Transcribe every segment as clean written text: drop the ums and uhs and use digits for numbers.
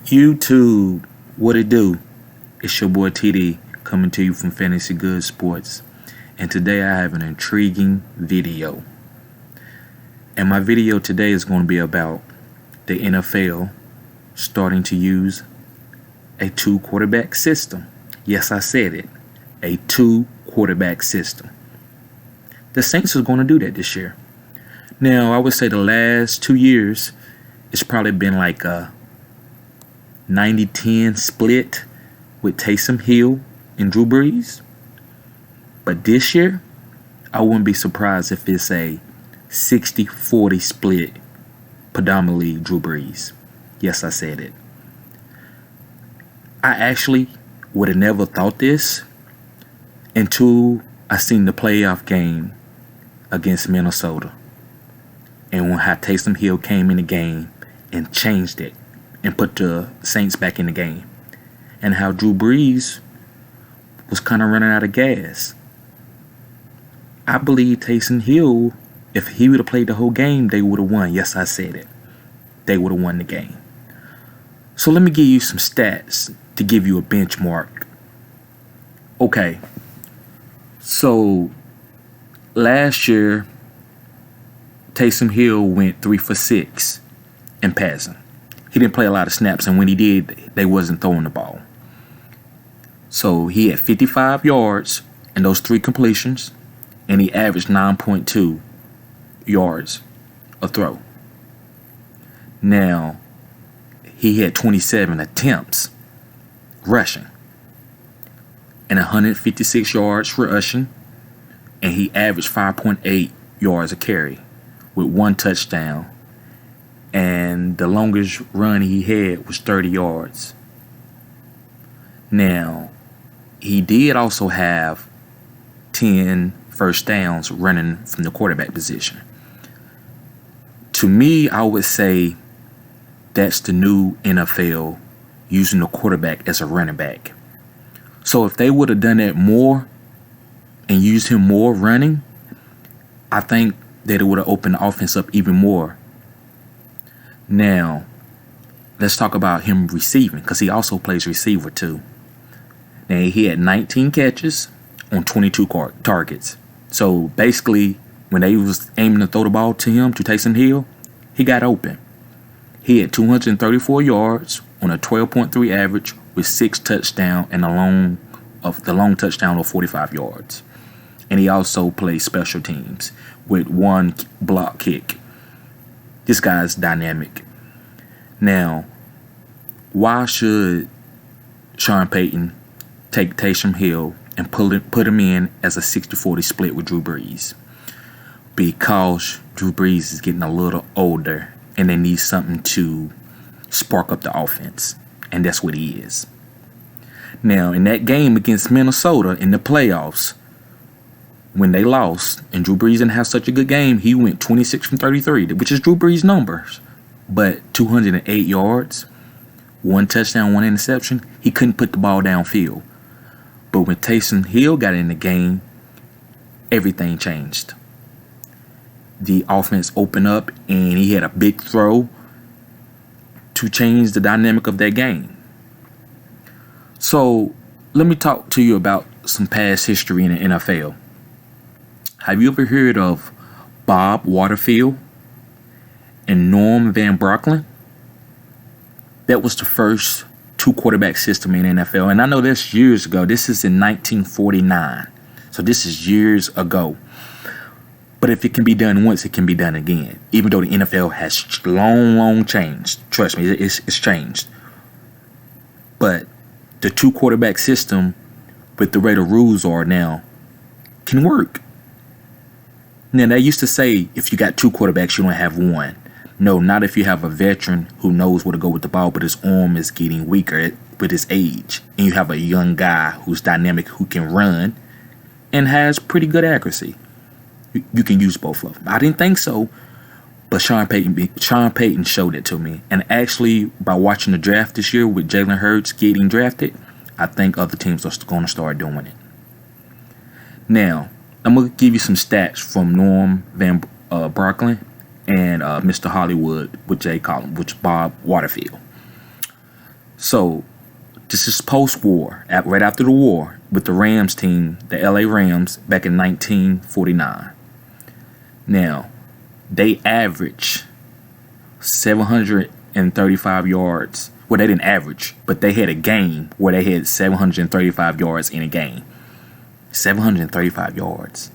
YouTube, what it do? It's your boy TD coming to you from Fantasy Good Sports, and today I have an intriguing video. And my video today is going to be about the NFL starting to use a 2-quarterback system. Yes, I said it, a 2-quarterback system. The Saints are going to do that this year. Now, I would say the last 2 years, it's probably been like a 90-10 split with Taysom Hill and Drew Brees. But this year, I wouldn't be surprised if it's a 60-40 split, predominantly Drew Brees. Yes, I said it. I actually would have never thought this until I seen the playoff game against Minnesota. And when how Taysom Hill came in the game and changed it and put the Saints back in the game. And how Drew Brees was kind of running out of gas. I believe Taysom Hill, if he would have played the whole game, they would have won. Yes, I said it. They would have won the game. So let me give you some stats to give you a benchmark. Okay. So last year, Taysom Hill went 3 for 6 in passing. He didn't play a lot of snaps, and when he did, they wasn't throwing the ball. So he had 55 yards in those 3 completions, and he averaged 9.2 yards a throw. Now, he had 27 attempts rushing and 156 yards rushing, and he averaged 5.8 yards a carry with 1 touchdown. And the longest run he had was 30 yards. Now, he did also have 10 first downs running from the quarterback position. To me, I would say that's the new NFL using the quarterback as a running back. So if they would have done that more and used him more running, I think that it would have opened the offense up even more. Now, let's talk about him receiving, because he also plays receiver too. Now, he had 19 catches on 22 targets. So basically, when they was aiming to throw the ball to him, to Taysom Hill, he got open. He had 234 yards on a 12.3 average with 6 touchdowns and the long touchdown of 45 yards. And he also played special teams with 1 block kick. This guy's dynamic. Now, why should Sean Payton take Taysom Hill and put him in as a 60-40 split with Drew Brees? Because Drew Brees is getting a little older and they need something to spark up the offense. And that's what he is. Now, in that game against Minnesota in the playoffs, when they lost and Drew Brees didn't have such a good game, he went 26 from 33, which is Drew Brees' numbers. But 208 yards, 1 touchdown, 1 interception, he couldn't put the ball downfield. But when Taysom Hill got in the game, everything changed. The offense opened up and he had a big throw to change the dynamic of that game. So let me talk to you about some past history in the NFL. Have you ever heard of Bob Waterfield and Norm Van Brocklin? That was the first 2-quarterback system in the NFL. And I know that's years ago. This is in 1949. So this is years ago. But if it can be done once, it can be done again. Even though the NFL has long changed. Trust me, it's changed. But the 2-quarterback system, with the way the rules are now, can work. Now, they used to say if you got 2 quarterbacks, you don't have 1. No, not if you have a veteran who knows where to go with the ball, but his arm is getting weaker with his age. And you have a young guy who's dynamic, who can run and has pretty good accuracy. You can use both of them. I didn't think so, but Sean Payton showed it to me. And actually, by watching the draft this year with Jalen Hurts getting drafted, I think other teams are going to start doing it. Now, I'm going to give you some stats from Norm Van Brocklin and Mr. Hollywood with Jay Collins, which Bob Waterfield. So this is post-war, right after the war, with the Rams team, the LA Rams, back in 1949. Now, they average 735 yards. Well, they didn't average, but they had a game where they had 735 yards in a game. 735 yards.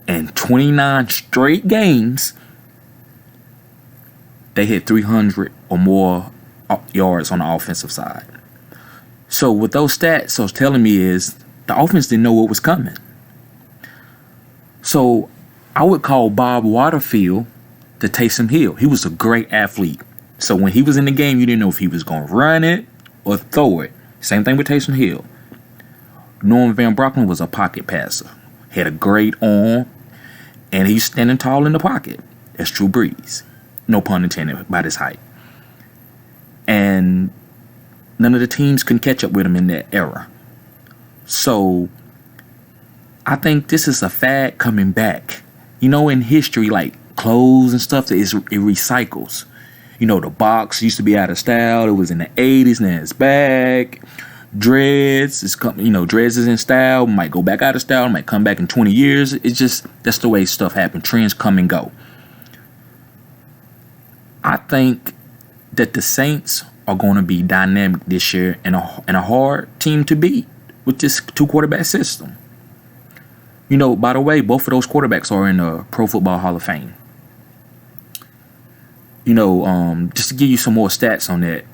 And 29 straight games, they had 300 or more yards on the offensive side. So what those stats are telling me is the offense didn't know what was coming. So I would call Bob Waterfield the Taysom Hill. He was a great athlete. So when he was in the game, you didn't know if he was going to run it or throw it. Same thing with Taysom Hill. Norman Van Brocklin was a pocket passer. Had a great arm, and he's standing tall in the pocket. That's Drew Brees. No pun intended about his height. And none of the teams can catch up with him in that era. So I think this is a fad coming back. You know, in history, like clothes and stuff, it recycles. You know, the box used to be out of style. It was in the 80s, now it's back. Dreads dreads is in style. Might go back out of style. Might come back in 20 years. It's just, that's the way stuff happens. Trends come and go. I think that the Saints are going to be dynamic this year and a hard team to beat with this 2-quarterback system. You know, by the way, both of those quarterbacks are in the Pro Football Hall of Fame. You know, just to give you some more stats on that,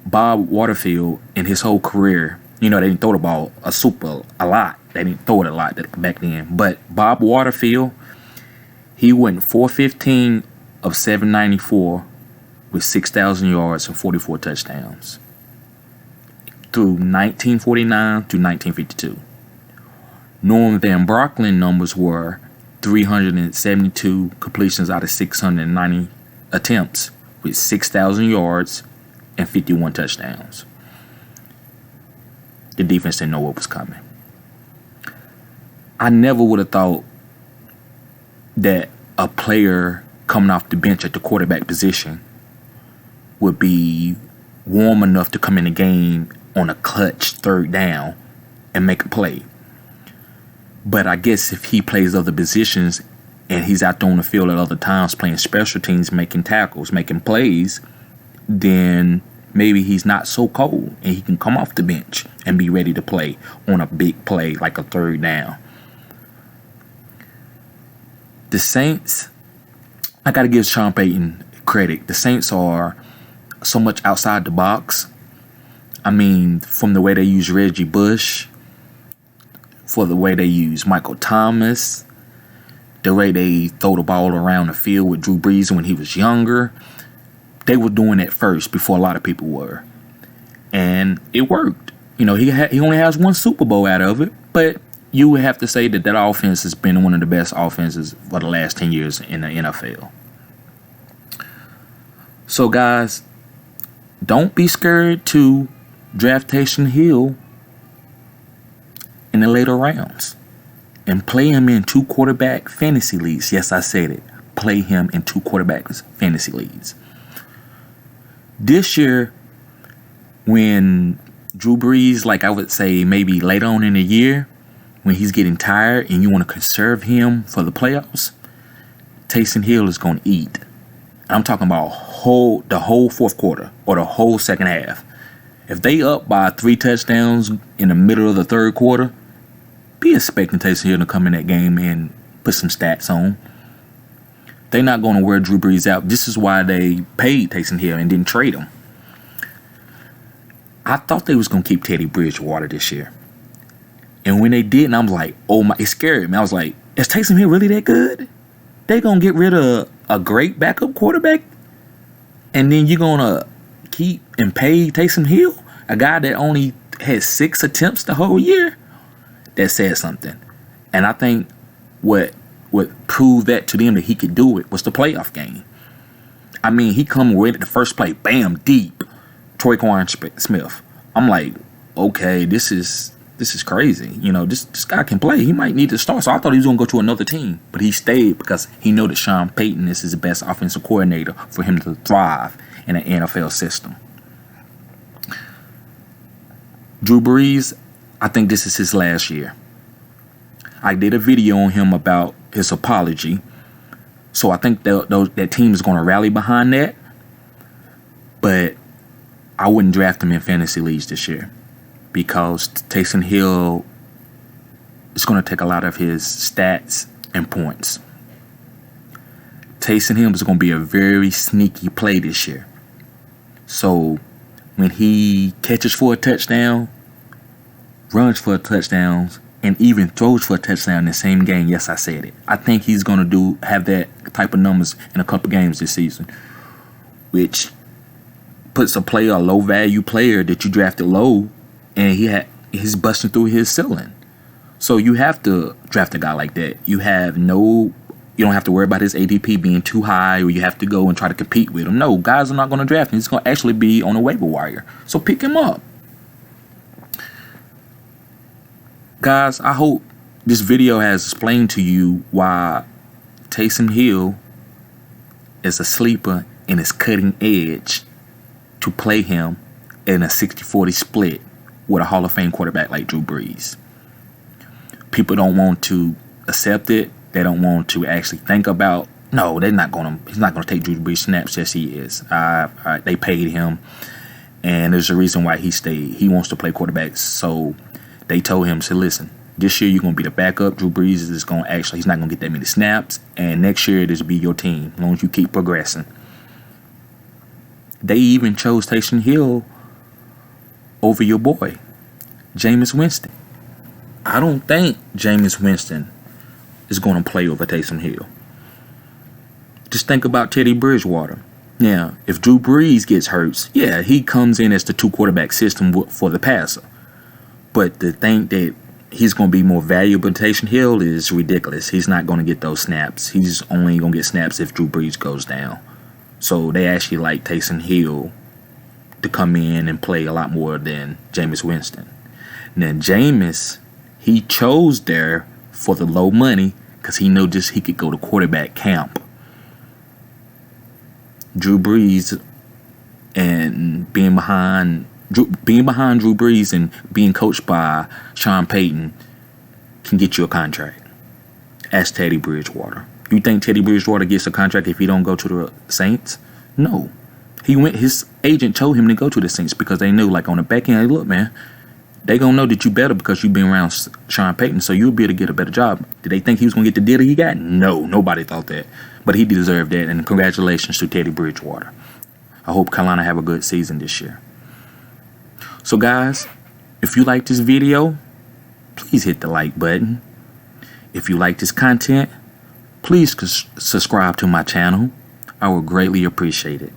Bob Waterfield in his whole career, you know, they didn't throw the ball a lot. They didn't throw it a lot back then. But Bob Waterfield, he went 415 of 794 with 6,000 yards and 44 touchdowns through 1949 to 1952. Norman Van Brocklin numbers were 372 completions out of 690 attempts with 6,000 yards and 51 touchdowns. The defense didn't know what was coming. I never would have thought that a player coming off the bench at the quarterback position would be warm enough to come in the game on a clutch third down and make a play. But I guess if he plays other positions and he's out there on the field at other times playing special teams, making tackles, making plays, then maybe he's not so cold and he can come off the bench and be ready to play on a big play like a third down. The Saints, I got to give Sean Payton credit. The Saints are so much outside the box. I mean, from the way they use Reggie Bush, for the way they use Michael Thomas, the way they throw the ball around the field with Drew Brees when he was younger. They were doing it first before a lot of people were. And it worked. You know, he only has one Super Bowl out of it, but you would have to say that offense has been one of the best offenses for the last 10 years in the NFL. So, guys, don't be scared to draft Taysom Hill in the later rounds and play him in 2-quarterback fantasy leagues. Yes, I said it. Play him in 2-quarterback fantasy leagues. This year, when Drew Brees, like I would say maybe later on in the year, when he's getting tired and you want to conserve him for the playoffs, Taysom Hill is going to eat. I'm talking about the whole fourth quarter or the whole second half. If they up by 3 touchdowns in the middle of the third quarter, be expecting Taysom Hill to come in that game and put some stats on. They're not going to wear Drew Brees out. This is why they paid Taysom Hill and didn't trade him. I thought they was going to keep Teddy Bridgewater this year. And when they didn't, I was like, oh my, it scared me. I was like, is Taysom Hill really that good? They going to get rid of a great backup quarterback? And then you're going to keep and pay Taysom Hill, a guy that only had 6 attempts the whole year? That says something. And I think what proved that to them that he could do it was the playoff game. I mean, he come with it the first play, bam, deep, Troyquan Smith. I'm like, okay, this is crazy. You know, this guy can play. He might need to start. So I thought he was going to go to another team, but he stayed because he knew that Sean Payton is his best offensive coordinator for him to thrive in an NFL system. Drew Brees, I think this is his last year. I did a video on him about his apology. So I think that team is going to rally behind that. But I wouldn't draft him in fantasy leagues this year because Taysom Hill is going to take a lot of his stats and points. Taysom Hill is going to be a very sneaky play this year. So when he catches for a touchdown, runs for touchdowns, and even throws for a touchdown in the same game, yes, I said it. I think he's going to have that type of numbers in a couple games this season, which puts a low-value player that you drafted low, and he's busting through his ceiling. So you have to draft a guy like that. You don't have to worry about his ADP being too high, or you have to go and try to compete with him. No, guys are not going to draft him. He's going to actually be on a waiver wire. So pick him up. Guys, I hope this video has explained to you why Taysom Hill is a sleeper and is cutting edge to play him in a 60-40 split with a Hall of Fame quarterback like Drew Brees. People don't want to accept it. They don't want to actually think about, no, he's not going to take Drew Brees snaps. Yes, he is. They paid him, and there's a reason why he stayed. He wants to play quarterback, so they told him, so listen, this year you're going to be the backup. Drew Brees is going to he's not going to get that many snaps. And next year, this will be your team, as long as you keep progressing. They even chose Taysom Hill over your boy, Jameis Winston. I don't think Jameis Winston is going to play over Taysom Hill. Just think about Teddy Bridgewater. Now, if Drew Brees gets hurt, yeah, he comes in as the 2-quarterback system for the passer. But to think that he's going to be more valuable than Taysom Hill is ridiculous. He's not going to get those snaps. He's only going to get snaps if Drew Brees goes down. So they actually like Taysom Hill to come in and play a lot more than Jameis Winston. Now, Jameis, he chose there for the low money because he knew he could go to quarterback camp. Drew Brees and being behind Drew Brees and being coached by Sean Payton can get you a contract. Ask Teddy Bridgewater. You think Teddy Bridgewater gets a contract if he don't go to the Saints? No. His agent told him to go to the Saints because they knew, like, on the back end, look, man, they gonna know that you better because you've been around Sean Payton, so you'll be able to get a better job. Did they think he was gonna get the deal he got? No, nobody thought that. But he deserved that, and congratulations to Teddy Bridgewater. I hope Carolina have a good season this year. So guys, if you like this video, please hit the like button. If you like this content, please subscribe to my channel. I would greatly appreciate it.